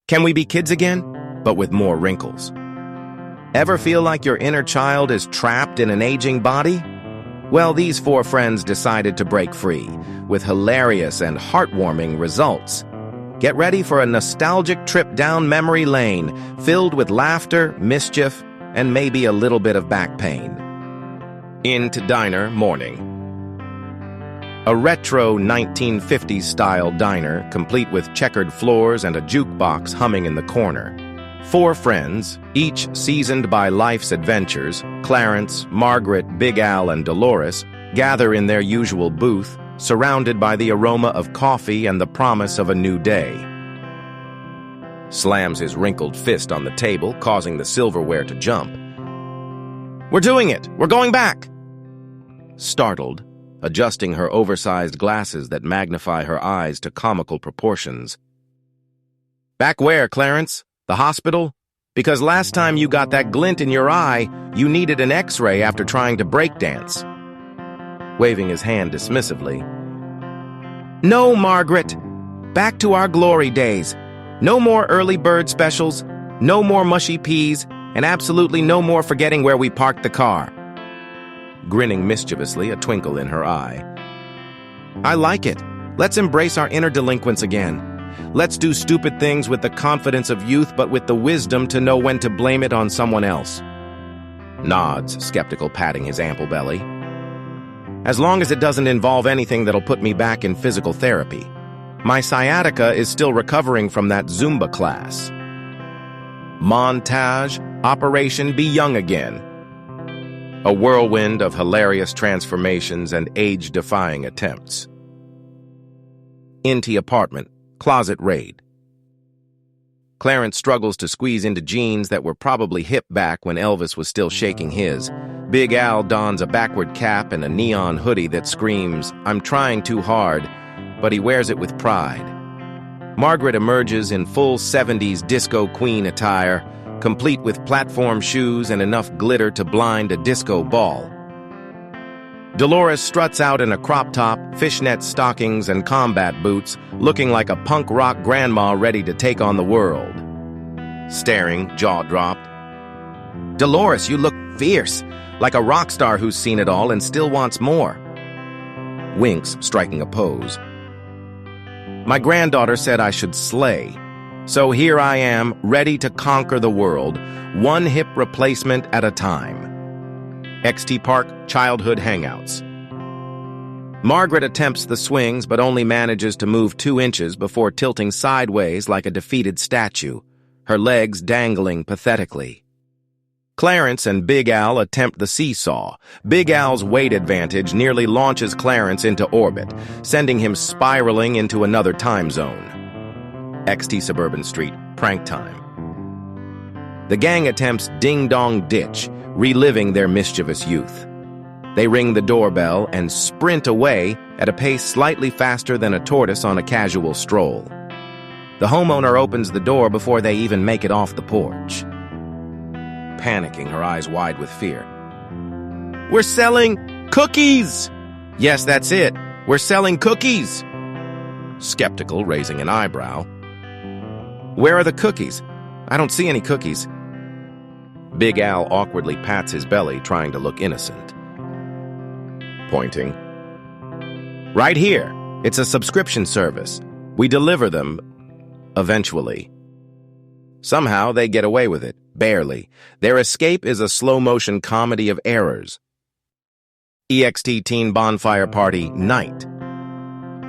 Can we be kids again, but with more wrinkles? Ever feel like your inner child is trapped in an aging body? Well, these four friends decided to break free, with hilarious and heartwarming results. Get ready for a nostalgic trip down memory lane, filled with laughter, mischief, and maybe a little bit of back pain. Into Diner Morning. A retro 1950s-style diner, complete with checkered floors and a jukebox humming in the corner. Four friends, each seasoned by life's adventures, Clarence, Margaret, Big Al, and Dolores, gather in their usual booth, surrounded by the aroma of coffee and the promise of a new day. Slams his wrinkled fist on the table, causing the silverware to jump. "We're doing it! We're going back!" Startled, adjusting her oversized glasses that magnify her eyes to comical proportions. "Back where, Clarence? The hospital? Because last time you got that glint in your eye, you needed an X-ray after trying to breakdance." Waving his hand dismissively. "No, Margaret. Back to our glory days. No more early bird specials, no more mushy peas, and absolutely no more forgetting where we parked the car." Grinning mischievously, a twinkle in her eye. "I like it. Let's embrace our inner delinquents again. Let's do stupid things with the confidence of youth, but with the wisdom to know when to blame it on someone else." Nods, skeptical, patting his ample belly. "As long as it doesn't involve anything that'll put me back in physical therapy. My sciatica is still recovering from that Zumba class." Montage, Operation Be Young Again. A whirlwind of hilarious transformations and age-defying attempts. Inti apartment, closet raid. Clarence struggles to squeeze into jeans that were probably hip back when Elvis was still shaking his. Big Al dons a backward cap and a neon hoodie that screams, "I'm trying too hard," but he wears it with pride. Margaret emerges in full 70s disco queen attire, complete with platform shoes and enough glitter to blind a disco ball. Dolores struts out in a crop top, fishnet stockings, and combat boots, looking like a punk rock grandma ready to take on the world. Staring, jaw dropped. "Dolores, you look fierce, like a rock star who's seen it all and still wants more." Winks, striking a pose. "My granddaughter said I should slay. So here I am, ready to conquer the world, one hip replacement at a time." XT Park Childhood Hangouts. Margaret attempts the swings but only manages to move 2 inches before tilting sideways like a defeated statue, her legs dangling pathetically. Clarence and Big Al attempt the seesaw. Big Al's weight advantage nearly launches Clarence into orbit, sending him spiraling into another time zone. XT Suburban Street, prank time. The gang attempts Ding Dong Ditch, reliving their mischievous youth. They ring the doorbell and sprint away at a pace slightly faster than a tortoise on a casual stroll. The homeowner opens the door before they even make it off the porch. Panicking, her eyes wide with fear. "We're selling cookies!" "Yes, that's it. We're selling cookies!" Skeptical, raising an eyebrow. "Where are the cookies? I don't see any cookies." Big Al awkwardly pats his belly, trying to look innocent. Pointing. "Right here. It's a subscription service. We deliver them, eventually." Somehow they get away with it, barely. Their escape is a slow-motion comedy of errors. EXT Teen Bonfire Party Night.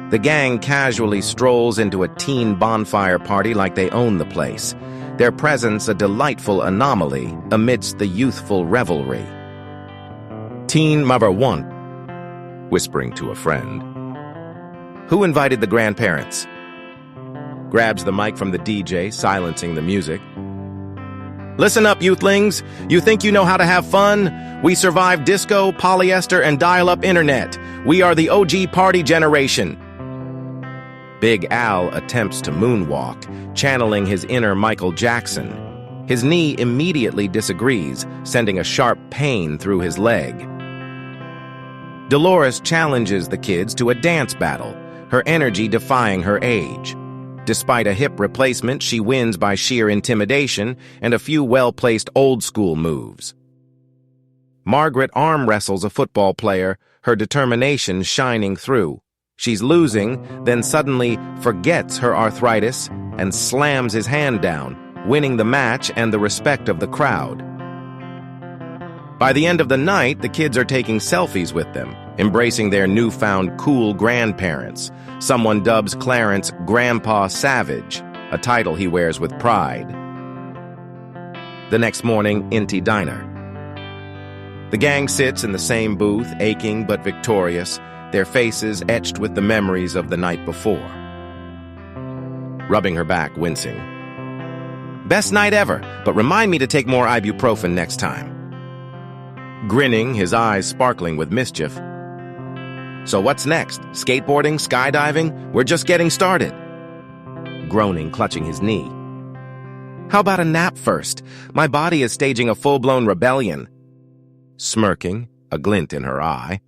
The gang casually strolls into a teen bonfire party like they own the place, their presence a delightful anomaly amidst the youthful revelry. "Teen Mother 1, whispering to a friend. "Who invited the grandparents?" Grabs the mic from the DJ, silencing the music. "Listen up, youthlings. You think you know how to have fun? We survived disco, polyester, and dial-up internet. We are the OG party generation." Big Al attempts to moonwalk, channeling his inner Michael Jackson. His knee immediately disagrees, sending a sharp pain through his leg. Dolores challenges the kids to a dance battle, her energy defying her age. Despite a hip replacement, she wins by sheer intimidation and a few well-placed old-school moves. Margaret arm wrestles a football player, her determination shining through. She's losing, then suddenly forgets her arthritis and slams his hand down, winning the match and the respect of the crowd. By the end of the night, the kids are taking selfies with them, embracing their newfound cool grandparents. Someone dubs Clarence Grandpa Savage, a title he wears with pride. The next morning, Inti Diner. The gang sits in the same booth, aching but victorious, their faces etched with the memories of the night before. Rubbing her back, wincing. Best night ever, but remind me to take more ibuprofen next time. Grinning, his eyes sparkling with mischief. So what's next? Skateboarding? Skydiving? We're just getting started. Groaning, clutching his knee. How about a nap first? My body is staging a full-blown rebellion. Smirking, a glint in her eye.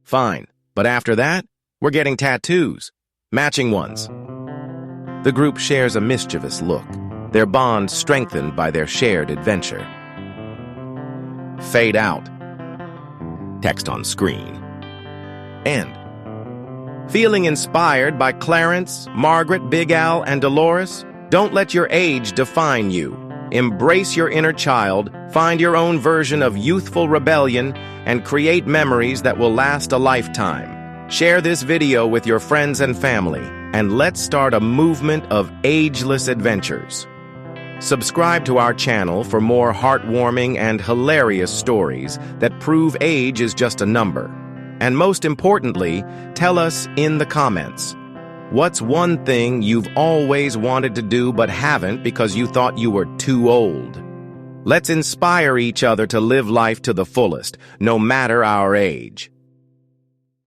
Fine, but after that, we're getting tattoos. Matching ones. The group shares a mischievous look, their bond strengthened by their shared adventure. Fade out. Text on screen. End. Feeling inspired by Clarence, Margaret, Big Al, and Dolores? Don't let your age define you. Embrace your inner child, find your own version of youthful rebellion, and create memories that will last a lifetime. Share this video with your friends and family, and let's start a movement of ageless adventures. Subscribe to our channel for more heartwarming and hilarious stories that prove age is just a number. And most importantly, tell us in the comments, what's one thing you've always wanted to do but haven't because you thought you were too old? Let's inspire each other to live life to the fullest, no matter our age.